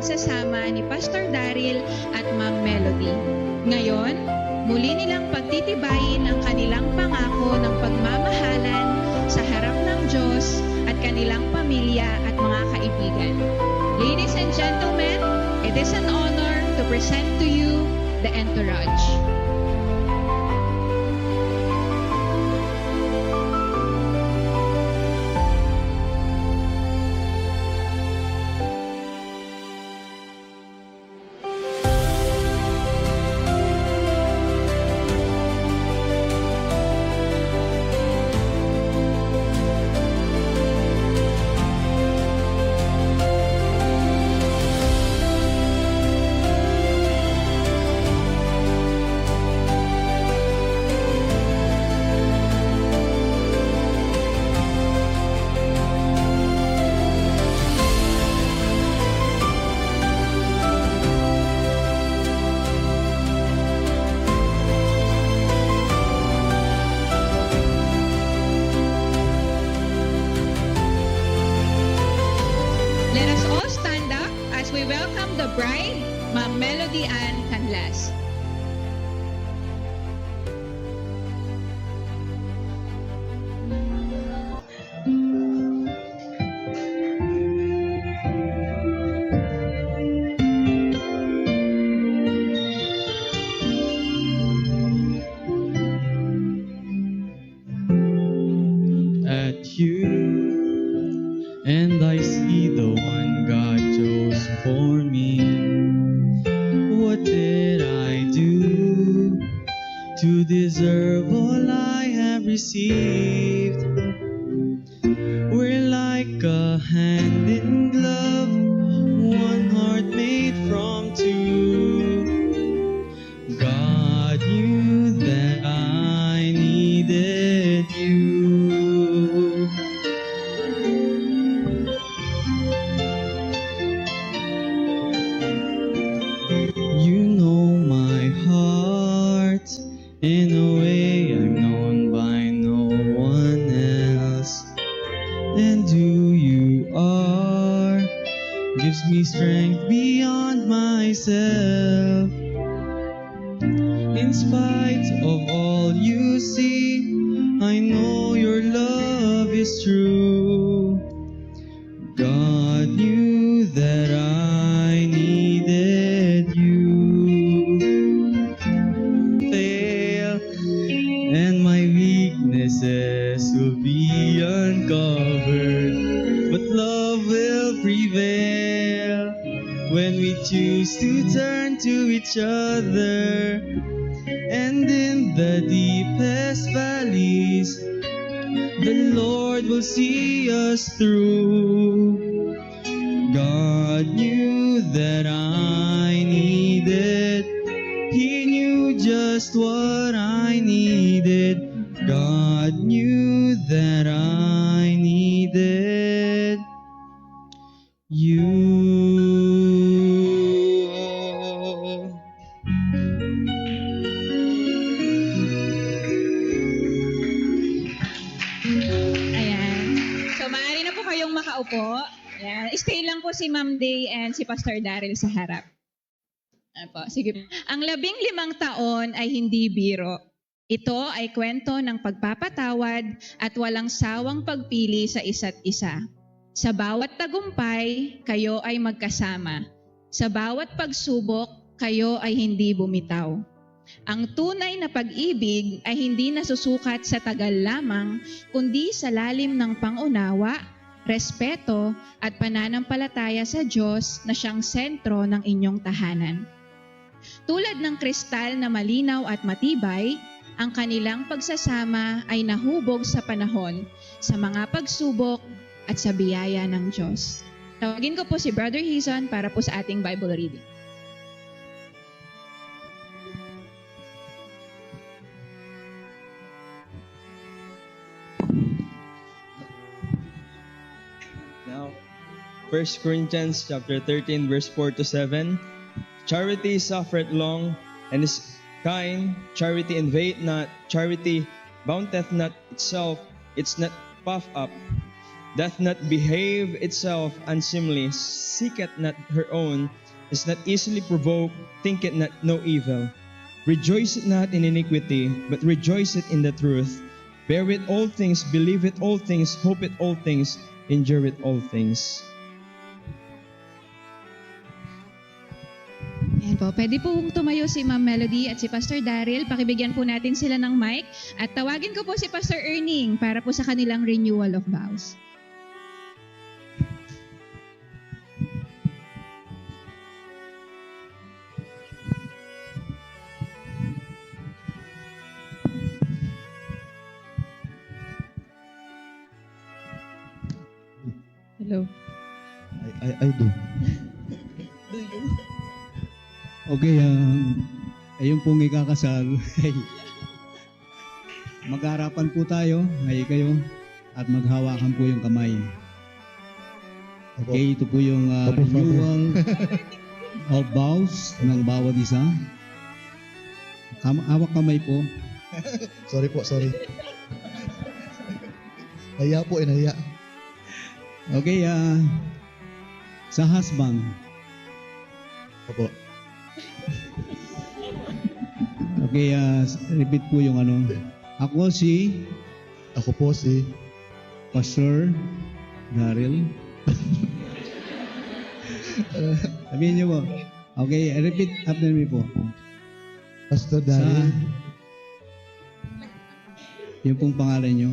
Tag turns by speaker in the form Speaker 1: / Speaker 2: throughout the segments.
Speaker 1: pagsasama ni Pastor Daryl at Ma'am Melody. Ngayon, muli nilang pagtitibayin ang kanilang pangako ng pagmamahalan sa harap ng Diyos at kanilang pamilya at mga kaibigan. Ladies and gentlemen, it is an honor to present to you the entourage. Let us all stand up as we welcome the bride, Ma'am Melody Ann Canlas.
Speaker 2: At you, and I see the one God chose for me. What did I do to deserve all I have received? We're like a hand in glove, one heart made from two. God knew that I needed you. You know my heart in a way I'm known by no one else. And who you are gives me strength beyond myself. In spite of all you see, I know your love is true. God knew that I needed you. Fail, and my weaknesses will be uncovered, but love will prevail when we choose to turn to each other. And in the deepest valleys, the Lord will see us through. God knew that I needed, He knew just what I needed. God knew that I needed you.
Speaker 1: Ayan. So, maaari na po kayong makaupo. Ayan. Stay lang po si Ma'am Day and si Pastor Daryl sa harap. Ayan po. Sige. Ang 15 taon ay hindi biro. Ito ay kwento ng pagpapatawad at walang sawang pagpili sa isa't isa. Sa bawat tagumpay, kayo ay magkasama. Sa bawat pagsubok, kayo ay hindi bumitaw. Ang tunay na pag-ibig ay hindi nasusukat sa tagal lamang, kundi sa lalim ng pangunawa, respeto at pananampalataya sa Diyos na siyang sentro ng inyong tahanan. Tulad ng kristal na malinaw at matibay, ang kanilang pagsasama ay nahubog sa panahon, sa mga pagsubok at sa biyaya ng Diyos. Tawagin ko po si Brother Hizon para po sa ating Bible reading.
Speaker 2: Now, 1 Corinthians chapter 13, verse 4 to 7. Charity suffereth long, and is kind. Charity invadeth not. Charity vaunteth not itself. It's not puffed up, doth not behave itself unseemly, seeketh not her own, is not easily provoked, thinketh not no evil, rejoiceth not in iniquity, but rejoiceth in the truth, beareth all things, believeth all things, hopeth all things, endureth all things.
Speaker 1: Ayan po, pwede po tumayo si Ma'am Melody at si Pastor Daryl. Pakibigyan po natin sila ng mic. At tawagin ko po si Pastor Erning para po sa kanilang renewal of vows. Hello.
Speaker 3: I do. Okay, ayun pong ikakasal. Magharapan po tayo, ay kayo, at maghawakan po yung kamay. Okay, ito po yung renewal of vows ng bawat isa. Hawak kamay po.
Speaker 4: Sorry po, sorry. Nahiya po, nahiya.
Speaker 3: Okay, sa husband.
Speaker 4: Opo.
Speaker 3: Okay, repeat po yung ano. Ako
Speaker 4: po si
Speaker 3: Pastor Daryl. Sabihin niyo po. Okay, repeat after me po.
Speaker 4: Pastor Daryl.
Speaker 3: Yung pong pangalan niyo.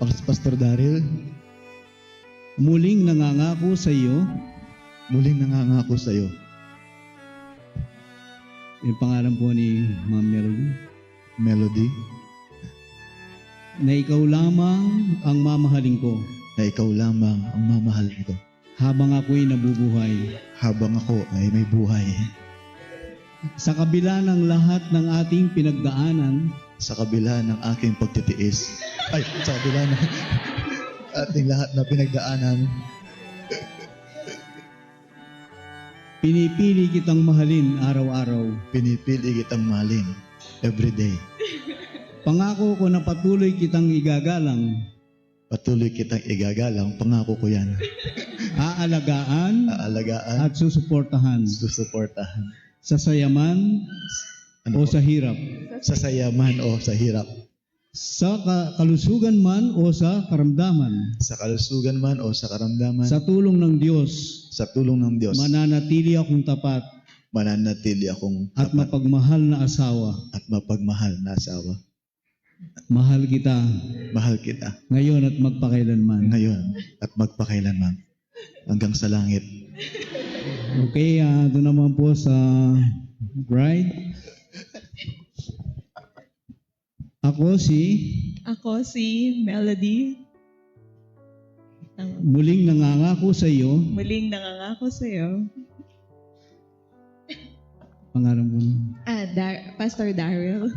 Speaker 4: Pastor Daryl.
Speaker 3: Muling nangangako sa iyo.
Speaker 4: Muling nangangako sa iyo.
Speaker 3: Yung pangalan po ni Ma'am Melody.
Speaker 4: Melody.
Speaker 3: Na ikaw lamang ang mamahalin ko.
Speaker 4: Na ikaw lamang ang mamahalin ko.
Speaker 3: Habang ako'y nabubuhay.
Speaker 4: Habang ako ay may buhay.
Speaker 3: Sa kabila ng lahat ng ating pinagdaanan.
Speaker 4: Sa kabila ng aking pagtitiis. Ay, sa kabila ng ating lahat na pinagdaanan.
Speaker 3: Pinipili kitang mahalin araw-araw.
Speaker 4: Pinipili kitang mahalin every day.
Speaker 3: Pangako ko na patuloy kitang igagalang.
Speaker 4: Patuloy kitang igagalang. Pangako ko yan.
Speaker 3: Aalagaan.
Speaker 4: Aalagaan.
Speaker 3: At susuportahan.
Speaker 4: Susuportahan.
Speaker 3: Sa sayaman o sa hirap.
Speaker 4: Sa sayaman o sa hirap.
Speaker 3: Sa kalusugan man o sa karamdaman.
Speaker 4: Sa kalusugan man o sa karamdaman.
Speaker 3: Sa tulong ng Diyos.
Speaker 4: Sa tulong ng Diyos.
Speaker 3: Mananatili akong tapat.
Speaker 4: Mananatili akong tapat.
Speaker 3: At mapagmahal na asawa.
Speaker 4: At mapagmahal na asawa.
Speaker 3: Mahal kita.
Speaker 4: Mahal kita.
Speaker 3: Ngayon at magpakailanman.
Speaker 4: Ngayon at magpakailanman. Hanggang sa langit.
Speaker 3: Okay, doon naman po sa bride. Ako si
Speaker 5: Melody.
Speaker 3: muling nangangako sa iyo.
Speaker 5: Muling nangangako sa iyo.
Speaker 3: Pangalan mo.
Speaker 5: Pastor Daryl.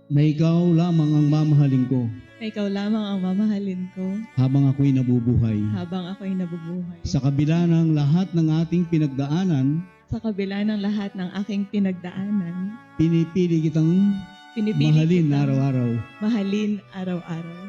Speaker 3: Na ikaw lamang ang mamahalin ko.
Speaker 5: Na ikaw lamang ang mamahalin ko.
Speaker 3: Habang ako'y nabubuhay.
Speaker 5: Habang ako'y nabubuhay.
Speaker 3: Sa kabila ng lahat ng ating pinagdaanan.
Speaker 5: Sa kabila ng lahat ng aking pinagdaanan.
Speaker 3: Pinipili kitang mahalin araw-araw.
Speaker 5: Mahalin araw-araw.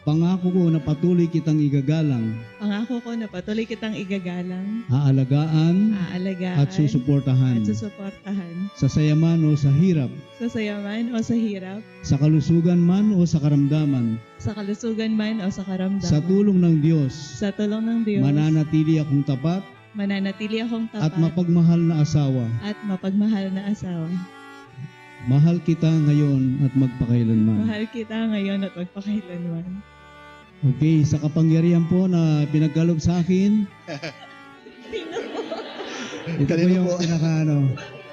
Speaker 3: Pangako ko na patuloy kitang igagalang.
Speaker 5: Pangako ko na patuloy kitang igagalang.
Speaker 3: Aalagaan.
Speaker 5: Aalagaan.
Speaker 3: At susuportahan.
Speaker 5: At susuportahan.
Speaker 3: Sa sayaman o sa hirap.
Speaker 5: Sa sayaman o sa hirap.
Speaker 3: Sa kalusugan man o sa karamdaman.
Speaker 5: Sa kalusugan man o sa karamdaman.
Speaker 3: Sa tulong ng Diyos.
Speaker 5: Sa tulong ng Diyos.
Speaker 3: Mananatili akong tapat.
Speaker 5: Mananatili akong tapat.
Speaker 3: At mapagmahal na asawa.
Speaker 5: At mapagmahal na asawa.
Speaker 3: Mahal kita ngayon at magpakailanman.
Speaker 5: Mahal kita ngayon at magpakailanman.
Speaker 3: Okay, sa kapangyarihan po na pinagkaloob sa akin. Ito po yung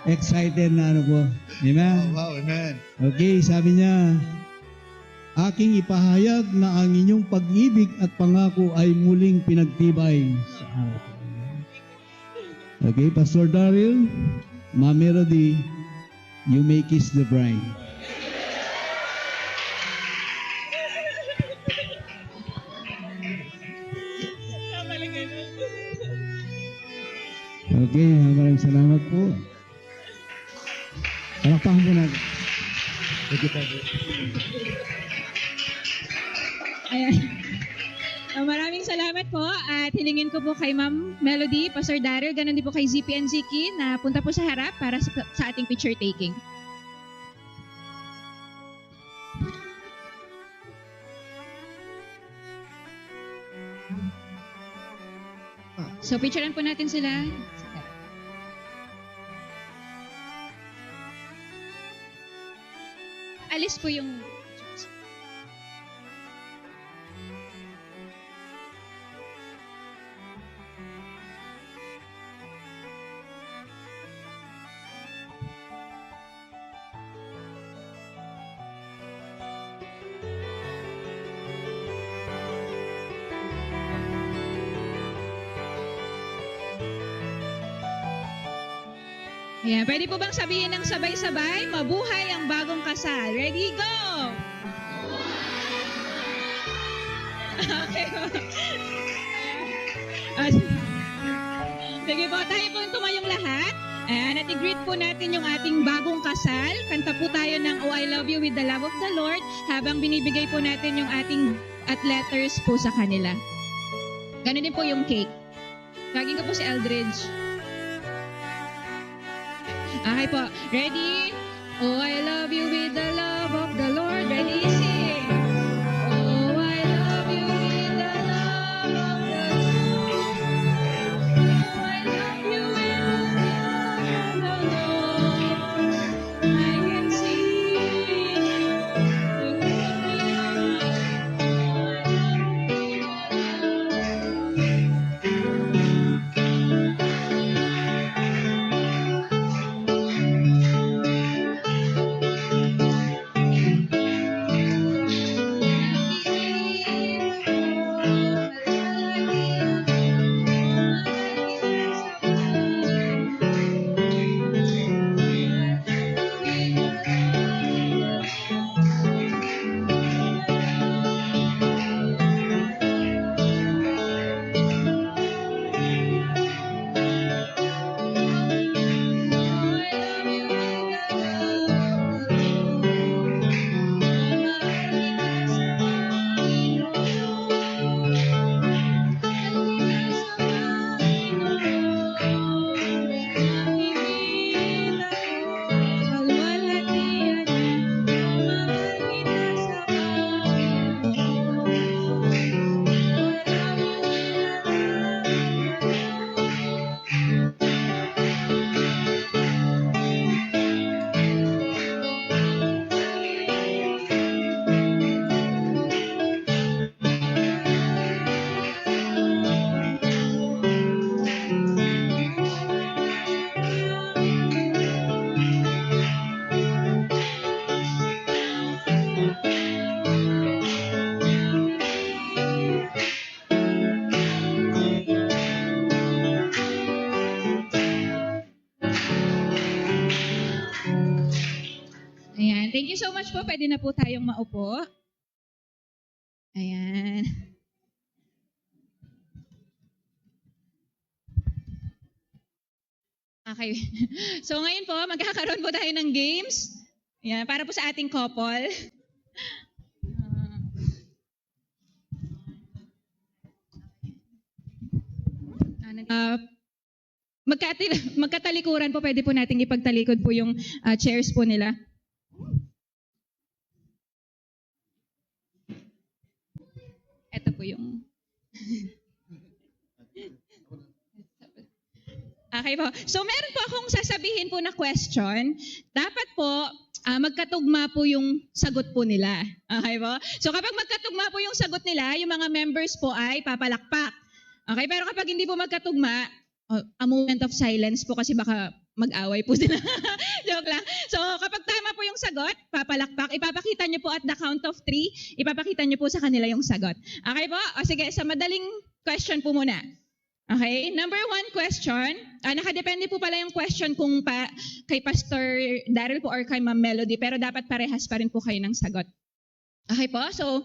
Speaker 3: excited na po. Amen?
Speaker 4: Wow, amen.
Speaker 3: Okay, sabi niya, aking ipahayag na ang inyong pag-ibig at pangako ay muling pinagtibay. Okay, Pastor Daryl, Ma'am Melody, you may kiss the bride. Okay, maraming salamat po. Palakpakan po natin.
Speaker 1: Ayan. Maraming salamat po at hilingin ko po kay Ma'am Melody, Pastor Daryl, ganun din po kay ZP and Ziki na punta po sa harap para sa ating picture taking. So picturean po natin sila. Alis po yung... Ayan, pwede po bang sabihin ng sabay-sabay? Mabuhay ang bagong kasal. Ready, go! Okay po. Sige po, tayo po tumayong lahat. Ayan, at i-greet po natin yung ating bagong kasal. Kanta po tayo ng Oh, I Love You with the Love of the Lord habang binibigay po natin yung ating at letters po sa kanila. Ganun din po yung cake. Tagin ko po si Eldridge. Okay po. Ready? Oh, I love you with the love of the Lord. Ready? Sing. Oh, I love you with the love of the Lord. Oh, I love you with the love of the Lord. I can see the glory of Ayan. Thank you so much po. Pwede na po tayong maupo. Ayan. Okay. So ngayon po, magkakaroon po tayo ng games. Ayan, para po sa ating couple. Magkatalikuran po, pwede po nating ipagtalikod po yung chairs po nila. Ito po yung... Okay po. So meron po akong sasabihin po na question. Dapat po, magkatugma po yung sagot po nila. Okay po? So kapag magkatugma po yung sagot nila, yung mga members po ay papalakpak. Okay? Pero kapag hindi po magkatugma, a moment of silence po kasi baka mag-away po sila. Joke lang. So kapag tama po yung sagot, papalakpak. Ipapakita nyo po at the count of 3, ipapakita nyo po sa kanila yung sagot. Okay po? O sige, sa madaling question po muna. Okay? Number 1 question. Nakadepende po pala yung question kung kay Pastor Daryl po or kay Ma'am Melody, pero dapat parehas pa rin po kayo ng sagot. Okay po? So,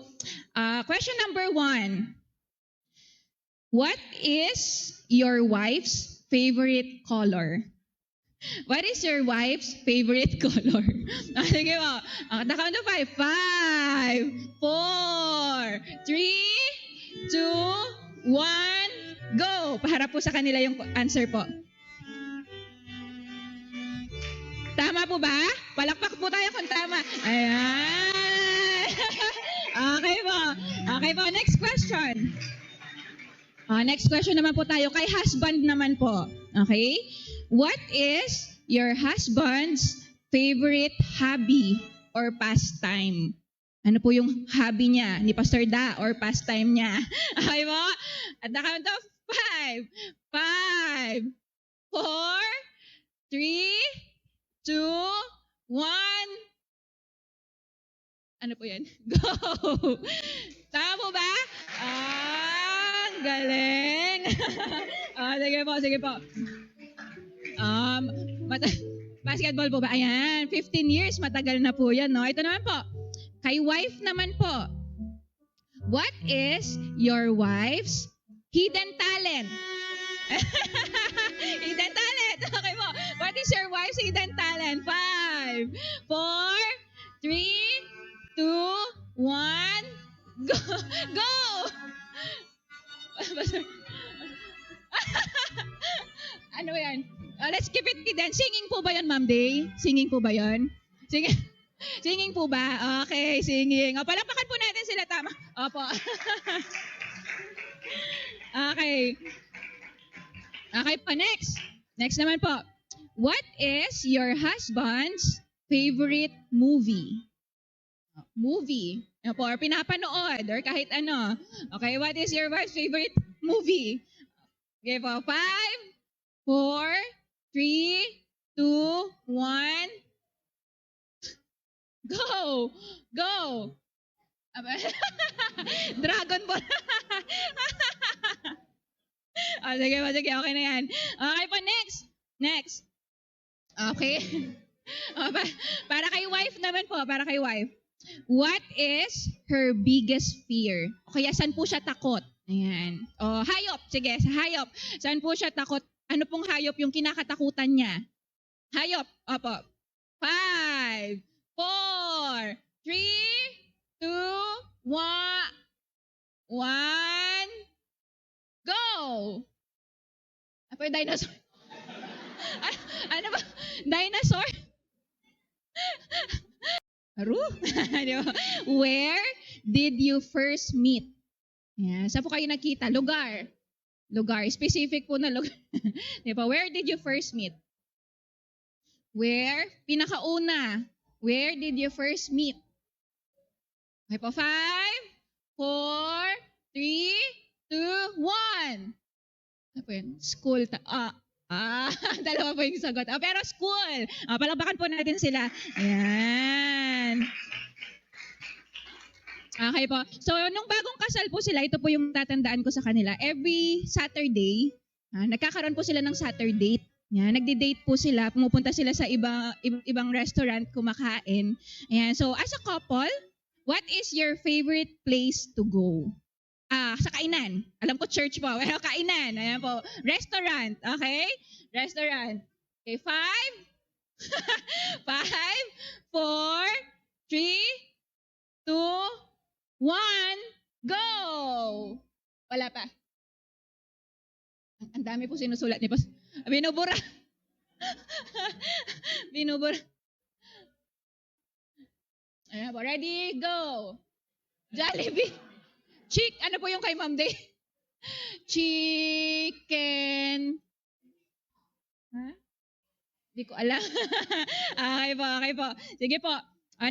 Speaker 1: question number 1. What is your wife's favorite color? What is your wife's favorite color? Sige po. The count of 5. 5, 4, 3, 2, 1, go! Paharap po sa kanila yung answer po. Tama po ba? Palakpak po tayo kung tama. Ayan. Okay po. Okay po. Next question. Next question naman po tayo. Kay husband naman po. Okay? What is your husband's favorite hobby or pastime? Ano po yung hobby niya ni Pastor Da or pastime niya? Okay po? At the count of 5, 4, 3, 2, 1. Ano po yan? Go! Tama po ba? Ang galing! Sige po, sige po. Basketball po ba? Ayan, 15 years, matagal na po yan, no? Ito naman po, kay wife naman po. What is your wife's hidden talent? Hidden talent. Okay po. What is your wife's hidden talent? 5, 4, 3, 2, 1. Go! Go! Ano yan? Let's keep it hidden. Singing po ba yan, Ma'am Day? Singing po ba yan? Singing po ba? Okay, singing. Palakpakan po natin sila. Tama. Opo. Okay. Okay po, next. Next naman po. What is your husband's favorite movie? Movie. Ano po, or pinapanood, or kahit ano. Okay, what is your wife's favorite movie? Okay po, 5, 4, 3, 2, 1. Go! Go! Dragon Ball. Sige po, sige. Okay na yan. Okay po, next. Next. Okay. Para kay wife naman po, para kay wife. What is her biggest fear? O kaya saan po siya takot? Ayan. Hayop. Sige, sa hayop. Saan po siya takot? Ano pong hayop yung kinakatakutan niya? Hayop. Opo. 5, 4, 3, 2, 1. Go! Apo yung dinosaur. Ano ba? Dinosaur? Where did you first meet? Yan. Saan po kayo nakita? Lugar. Lugar. Specific po na lugar. Diba? Where did you first meet? Where? Pinakauna. Where did you first meet? Okay po. 5, 4, 3, 2, 1. Ano po yun? School. Dalawa po yung sagot. Pero school. Palakpakan po natin sila. Ayan. Okay po. So, nung bagong kasal po sila, ito po yung tatandaan ko sa kanila. Every Saturday, nagkakaroon po sila ng Saturday. Yan, nagde-date po sila. Pumupunta sila sa ibang restaurant, kumakain. Ayan. So, as a couple, what is your favorite place to go? Sa kainan. Alam ko church po. Well, kainan. Ayan po. Restaurant. Okay? Restaurant. Okay, 5, 5, 4, 3, 2, 1, go! Wala pa. Ang dami po sinusulat ni Pas. Binubura. Binubura. Ayan po. Ready? Go! Jollibee. Ano po yung kay Ma'am Day? Chicken. Hindi ko alam. Okay po, okay po. Sige po.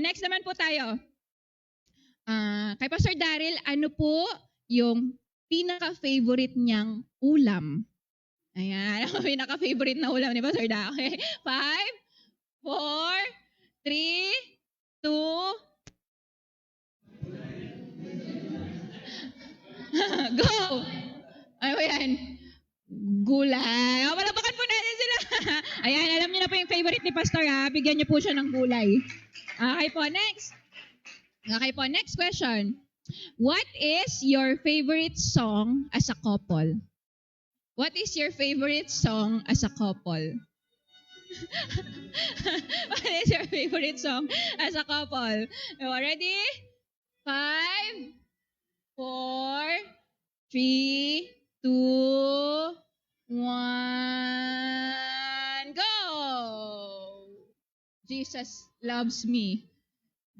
Speaker 1: Next naman po tayo. Kay Pastor Daryl, ano po yung pinaka-favorite niyang ulam? Ayan, ang pinaka-favorite na ulam ni Pastor Daryl. Okay, 5, 4, 3, 2, go! Ano ba yan? Gulay. Palakpakan po natin sila. Ayan, alam niyo na po yung favorite ni Pastor, ha? Bigyan niyo po siya ng gulay. Okay po, next. Okay po, next question. What is your favorite song as a couple? What is your favorite song as a couple? What is your favorite song as a couple? Ready? 5, 4, 3, 2, 1, go! Jesus loves me.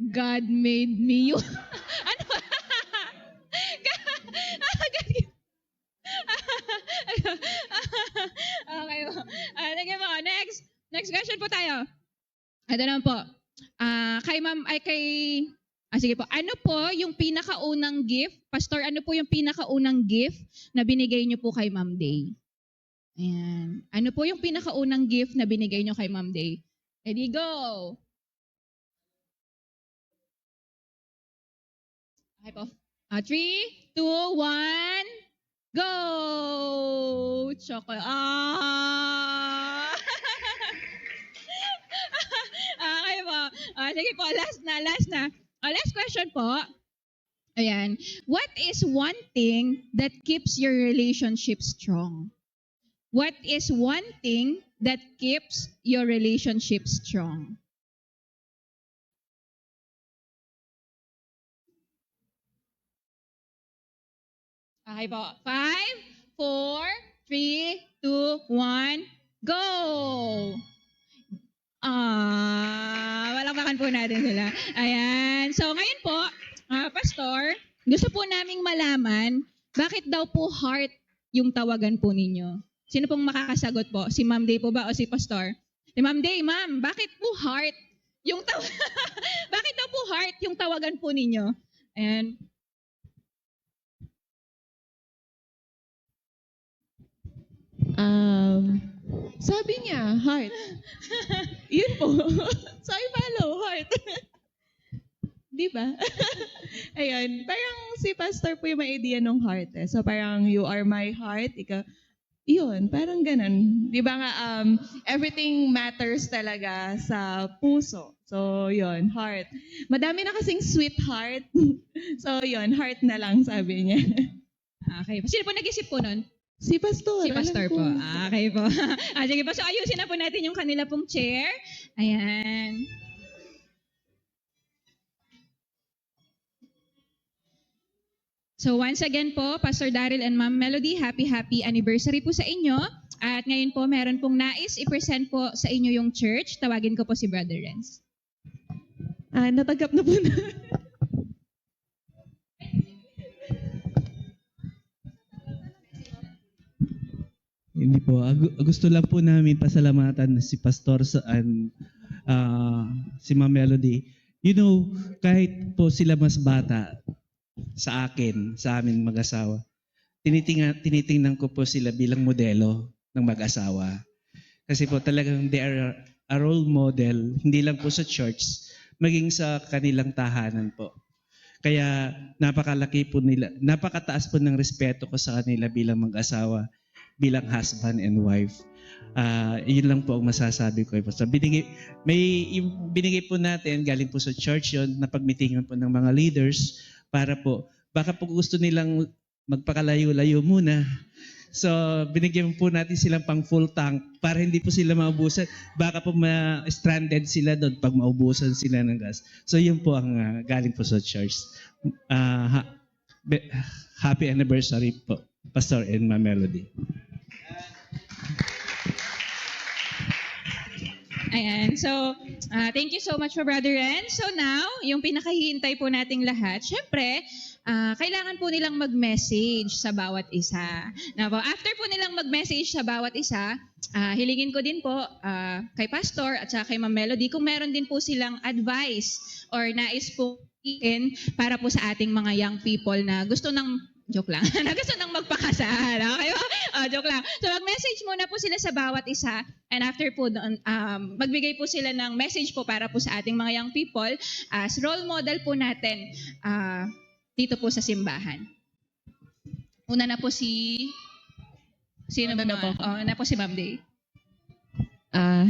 Speaker 1: God made me you. Ano? Okay po. Sige po. Next question po tayo. Ito naman po. Sige po. Ano po yung pinakaunang gift? Pastor, ano po yung pinakaunang gift na binigay niyo po kay Ma'am Day? Ayan. Ano po yung pinakaunang gift na binigay niyo kay Ma'am Day? Ready, go! Okay po. 3, 2, 1, go! Chocolate. Okay po. Sige po, last na. Last question po. Ayan. What is one thing that keeps your relationship strong? What is one thing that keeps your relationship strong? Okay po. 5, 4, 3, 2, 1, go! Walakpakan po natin sila. Ayan. So ngayon po, Pastor, gusto po naming malaman, bakit daw po heart yung tawagan po ninyo? Sino pong makakasagot po? Si Ma'am Day po ba o si Pastor? Si Ma'am Day, Ma'am, bakit po heart yung bakit daw po heart yung tawagan po ninyo? Ayan.
Speaker 5: Sabi niya, heart. Yun po. So, I follow, heart. Di ba? Ayun. Parang si Pastor po yung may idea ng heart eh. So, parang you are my heart. Ikaw, yun, parang ganun. Di ba nga, everything matters talaga sa puso. So, yun, heart. Madami na kasing sweetheart. So, yun, heart na lang sabi niya.
Speaker 1: Okay. Sino po nag-isip po nun?
Speaker 5: Si Pastor.
Speaker 1: Si Pastor
Speaker 5: alam
Speaker 1: po.
Speaker 5: ko.
Speaker 1: Okay po. Sige po. So, ayusin na po natin yung kanila pong chair. Ayan. So, once again po, Pastor Daryl and Ma'am Melody, happy anniversary po sa inyo. At ngayon po, meron pong nais i-present po sa inyo yung church. Tawagin ko po si Brother Renz.
Speaker 5: Natanggap na po na.
Speaker 3: Hindi po. Gusto lang po namin pasalamatan si Pastor si Ma'am Melody. You know, kahit po sila mas bata sa amin mag-asawa, tinitingnan ko po sila bilang modelo ng mag-asawa. Kasi po talagang they are a role model, hindi lang po sa church, maging sa kanilang tahanan po. Kaya napakalaki po nila, napakataas po ng respeto ko sa kanila bilang mag-asawa, bilang husband and wife. Yun lang po ang masasabi ko. So, binigay po natin, galing po sa church yun, napagmitingan po ng mga leaders para po, baka po gusto nilang magpakalayo-layo muna. So, binigyan po natin silang pang full tank para hindi po sila maubusan. Baka po stranded sila doon pag maubusan sila ng gas. So, yun po ang galing po sa church. Happy anniversary po, Pastor and Ma'am Melody.
Speaker 1: Ayan. So, thank you so much for Brother Ren. So now, yung pinakahihintay po nating lahat, syempre, kailangan po nilang mag-message sa bawat isa. Now, after po nilang mag-message sa bawat isa, hilingin ko din po kay Pastor at saka kay Ma'am Melody kung meron din po silang advice or nais po para po sa ating mga young people na gusto ng joke lang. Gusto nang magpakasal. Okay ba? Joke lang. So, mag-message muna po sila sa bawat isa. And after po doon, magbigay po sila ng message po para po sa ating mga young people as role model po natin dito po sa simbahan. Una na po si... Sino
Speaker 5: Una
Speaker 1: ba?
Speaker 5: na po.
Speaker 1: Una po si Ma'am Day.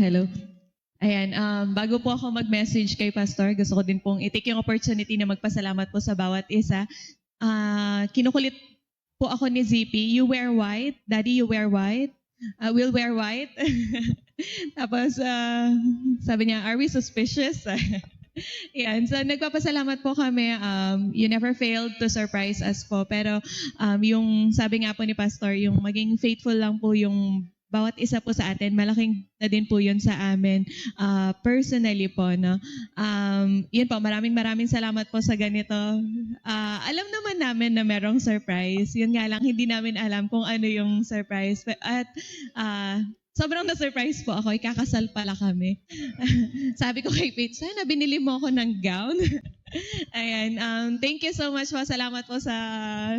Speaker 5: Hello. Ayan, bago po ako mag-message kay Pastor, gusto ko din pong i-take yung opportunity na magpasalamat po sa bawat isa. Kinukulit po ako ni ZP, you wear white. Daddy, you wear white. We'll wear white. Tapos, sabi niya, are we suspicious? Yan. So, nagpapasalamat po kami. You never failed to surprise us po. Pero, yung sabi nga po ni Pastor, yung maging faithful lang po yung bawat isa po sa atin, malaking na din po yun sa amin personally po. No? Yun po, maraming salamat po sa ganito. Alam naman namin na merong surprise. Yun nga lang, hindi namin alam kung ano yung surprise. At sobrang na-surprise po ako. Ikakasal pala kami. Sabi ko kay Paige, sana binili mo ako ng gown. Ayan. Thank you so much po. Salamat po sa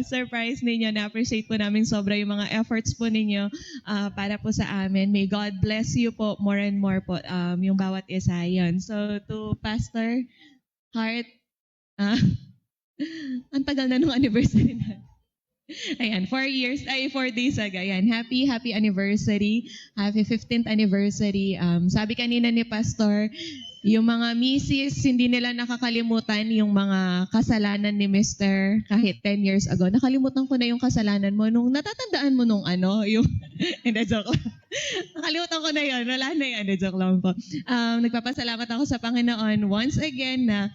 Speaker 5: surprise ninyo. Na-appreciate po namin sobra yung mga efforts po ninyo para po sa amin. May God bless you po more and more po yung bawat isa. Yun. So, to Pastor Hart, ang tagal na nung anniversary na. Ayan, 4 days ago. Ayan, happy anniversary. Happy 15th anniversary. Sabi kanina ni Pastor, yung mga misis, hindi nila nakakalimutan yung mga kasalanan ni Mr. kahit 10 years ago. Nakalimutan ko na yung kasalanan mo nung natatandaan mo nung yung hindi, joke lang. Nakalimutan ko na yun. Wala na yun. Hindi, joke lang po. Nagpapasalamat ako sa Panginoon once again na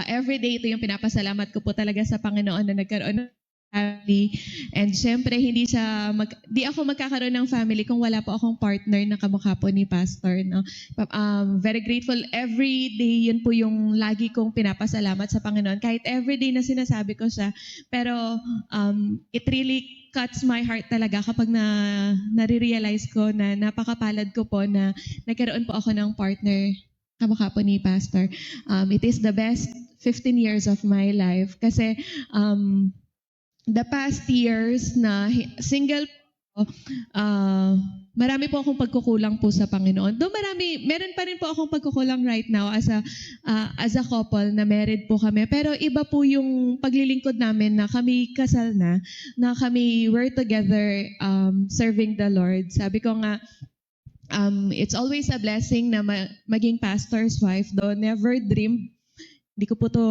Speaker 5: every day ito yung pinapasalamat ko po talaga sa Panginoon na nagkaroon ng family. And syempre, di ako magkakaroon ng family kung wala po akong partner na kamukha po ni Pastor. No? Very grateful. Every day, yun po yung lagi kong pinapasalamat sa Panginoon. Kahit every day na sinasabi ko siya. Pero it really cuts my heart talaga kapag nare-realize ko na napakapalad ko po na nagkaroon po ako ng partner kamukha po ni Pastor. It is the best 15 years of my life kasi the past years na single po, marami po akong pagkukulang po sa Panginoon. Though meron pa rin po akong pagkukulang right now as a couple na married po kami. Pero iba po yung paglilingkod namin na kami kasal na kami were together serving the Lord. Sabi ko nga, it's always a blessing na maging pastor's wife, though never dreamed. Hindi ko po to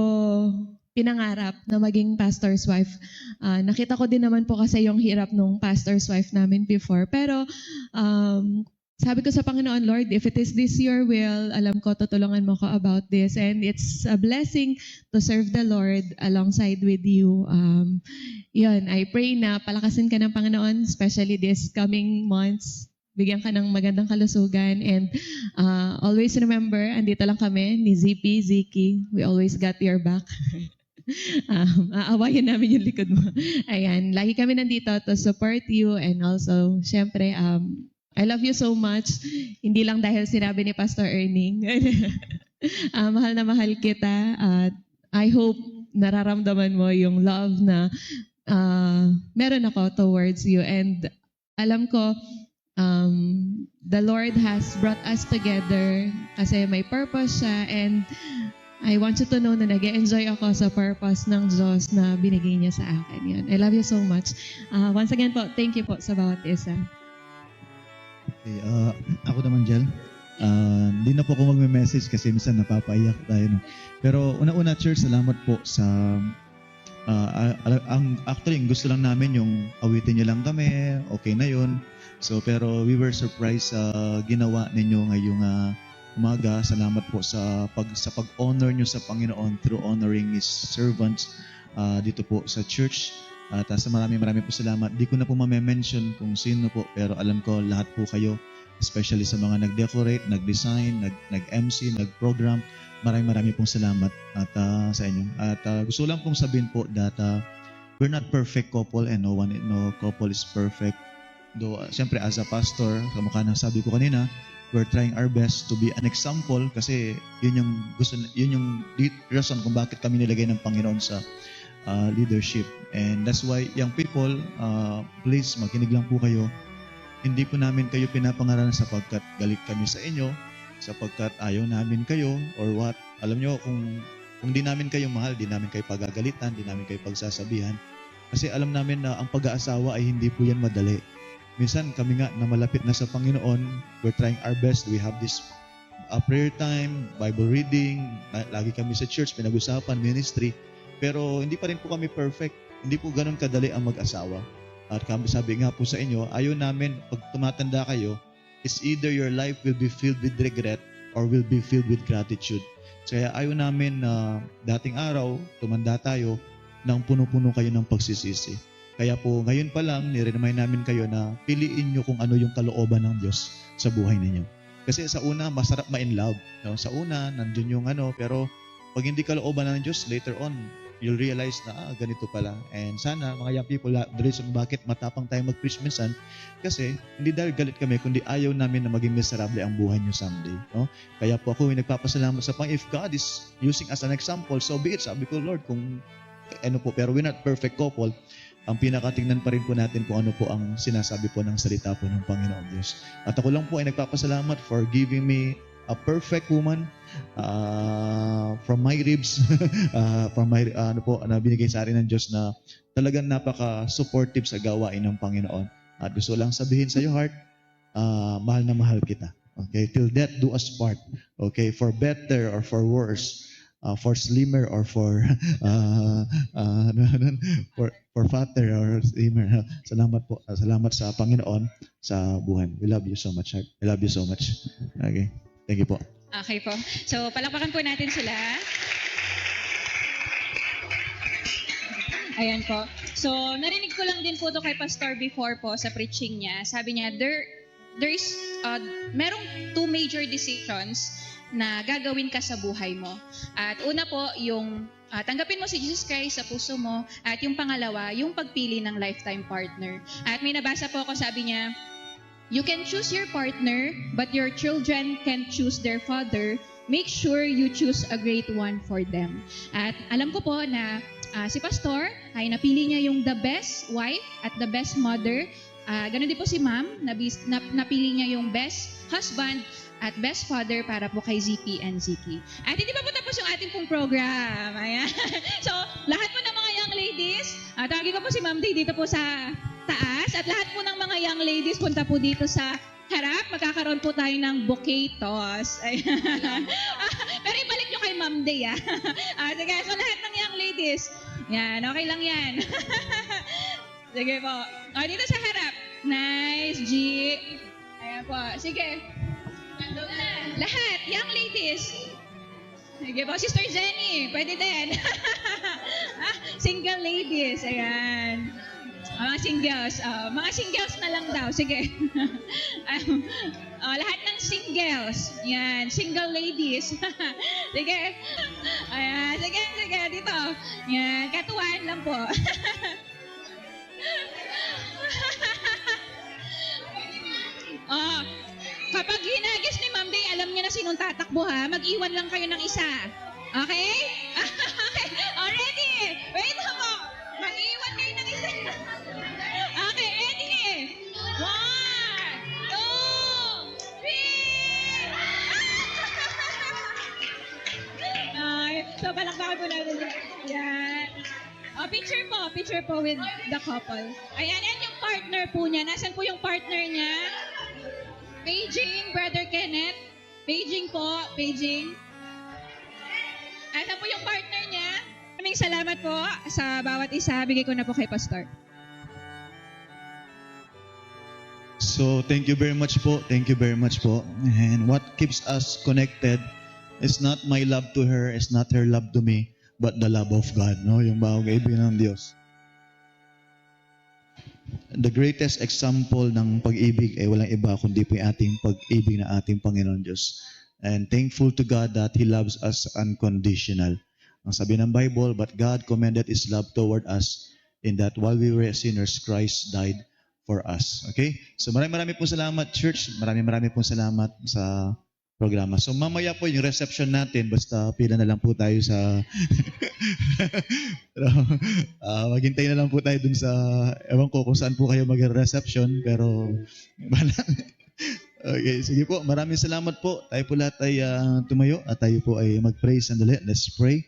Speaker 5: pinangarap na maging pastor's wife. Nakita ko din naman po kasi yung hirap nung pastor's wife namin before. Pero sabi ko sa Panginoon, Lord, if it is this your will, alam ko, tutulungan mo ko about this. And it's a blessing to serve the Lord alongside with you. Yun, I pray na palakasin ka ng Panginoon, especially this coming months. Bigyan ka ng magandang kalusugan. And always remember, andito lang kami ni ZP, Ziki. We always got your back. Aawayan namin yung likod mo. Ayan, lagi kami nandito to support you. And also, syempre, I love you so much. Hindi lang dahil sinabi ni Pastor Erning. Mahal na mahal kita. At I hope nararamdaman mo yung love na meron ako towards you. And alam ko, the Lord has brought us together kasi may purpose siya, and I want you to know na nag-enjoy ako sa purpose ng Diyos na binigay niya sa akin. Yun. I love you so much. Once again po, thank you po sa bawat isa.
Speaker 4: Okay, ako naman, Jel. Hindi na po ako magme-message kasi minsan napapaiyak tayo. No? Pero una-una, Church, salamat po sa actually, gusto lang namin yung awitin niyo lang kami, okay na yun. So, pero we were surprised sa ginawa ninyo ngayong umaga. Salamat po sa pag-honor nyo sa Panginoon through honoring His servants dito po sa church. At sa marami po salamat. Di ko na po ma-mention kung sino po, pero alam ko lahat po kayo, especially sa mga nag-decorate, nag-design, nag-MC, nag-program. Marami pong salamat at sa inyo. At gusto lang pong sabihin po that we're not perfect couple and no couple is perfect. Though, siyempre, as a pastor, kamukha ng sabi ko kanina, we're trying our best to be an example kasi yun yung reason kung bakit kami nilagay ng Panginoon sa leadership. And that's why, young people, please, makinig lang po kayo. Hindi po namin kayo pinapangaralan sapagkat galit kami sa inyo, sapagkat ayaw namin kayo, or what. Alam nyo, kung di namin kayo mahal, di namin kayo pagagalitan, di namin kayo pagsasabihan. Kasi alam namin na ang pag-aasawa ay hindi po yan madali. Minsan kami nga na malapit na sa Panginoon, we're trying our best. We have this prayer time, Bible reading, lagi kami sa church, pinag-usapan, ministry. Pero hindi pa rin po kami perfect. Hindi po ganun kadali ang mag-asawa. At kami sabi nga po sa inyo, ayaw namin, pag tumatanda kayo, it's either your life will be filled with regret or will be filled with gratitude. Kaya ayaw namin na dating araw, tumanda tayo, nang puno-puno kayo ng pagsisisi. Kaya po, ngayon pa lang, nire-remind namin kayo na piliin nyo kung ano yung kalooban ng Diyos sa buhay ninyo. Kasi sa una, masarap ma-in love. No? Sa una, nandun yung pero pag hindi kalooban ng Diyos, later on, you'll realize na ganito pala. And sana, mga young people, the reason bakit matapang tayo mag-preach minsan, kasi hindi dahil galit kami, kundi ayaw namin na maging miserable ang buhay nyo someday. No? Kaya po ako nagpapasalamat sa Panginoon. If God is using as an example, so be it. Sabi ko, Lord, kung pero we're not perfect couple, ang pinakatingnan pa rin po natin kung ano po ang sinasabi po ng salita po ng Panginoon Diyos. At ako lang po ay nagpapasalamat for giving me a perfect woman from my ribs, na binigay sa akin ng Diyos na talagang napaka-supportive sa gawain ng Panginoon. At gusto lang sabihin sa iyo, heart, mahal na mahal kita. Okay, till death do us part. Okay, for better or for worse. For slimmer or for for fatter or slimmer. Salamat po. Salamat sa Panginoon sa buhay. We love you so much, heart. We love you so much. Okay. Thank you po.
Speaker 1: Okay po. So, palakpakan po natin sila. Ayan po. So, narinig ko lang din po to kay Pastor before po sa preaching niya. Sabi niya, merong two major decisions na gagawin ka sa buhay mo. At una po, yung tanggapin mo si Jesus Christ sa puso mo. At yung pangalawa, yung pagpili ng lifetime partner. At may nabasa po ako, sabi niya, you can choose your partner, but your children can choose their father. Make sure you choose a great one for them. At alam ko po na si Pastor ay napili niya yung the best wife at the best mother. Ganun din po si Ma'am, napili niya yung best husband at best father para po kay ZP and Ziki. At hindi pa po tapos yung ating pong program. Ayan. So, lahat po ng mga young ladies, tawagin ko po si Ma'am Day dito po sa taas. At lahat po ng mga young ladies punta po dito sa harap. Magkakaroon po tayo ng bouquet toss. Ayan. Pero ibalik nyo kay Ma'am Day. Sige, so lahat ng young ladies, yan, okay lang yan. Sige po. Dito sa harap. Nice, G. Ayan po. Sige. Nandun na. Lahat, young ladies. Sige po, Sister Jenny, pwede din. Single ladies, ayan. Mga singles. Mga singles na lang daw, sige. Lahat ng singles. Yan, single ladies. Sige. Ayan, sige, dito. Yan, katuwaan lang po. Kapag hinagis ni Ma'am Day, alam niya na sinong tatakbo ha. Mag-iwan lang kayo ng isa. Okay? Okay. Ready? Wait ako. Mag-iwan kayo ng isa. Okay, ready? 1, 2, 3. So, palakpakan po natin. Yan. Picture po with the couple. Ayan, yan yung partner po niya. Nasaan po yung partner niya? Paging, Brother Kenneth. Paging po, paging. Asan po yung partner niya? Maraming salamat po sa bawat isa. Bigay ko na po kay Pastor.
Speaker 4: So, thank you very much po. Thank you very much po. And what keeps us connected is not my love to her, is not her love to me, but the love of God, no? Yung bawang kaibigan ng Diyos. The greatest example ng pag-ibig ay walang iba kundi po yung ating pag-ibig na ating Panginoon Diyos. And thankful to God that He loves us unconditional. Ang sabi ng Bible, but God commended His love toward us in that while we were sinners, Christ died for us. Okay? So marami po salamat, church. Marami po salamat sa programa. So mamaya po yung reception natin, basta pila na lang po tayo sa maghintay na lang po tayo dun sa ewan ko kung saan po kayo mag-reception, pero okay, sige po. Maraming salamat po. Tayo po lahat ay tumayo at tayo po ay mag-pray sandali. Let's pray.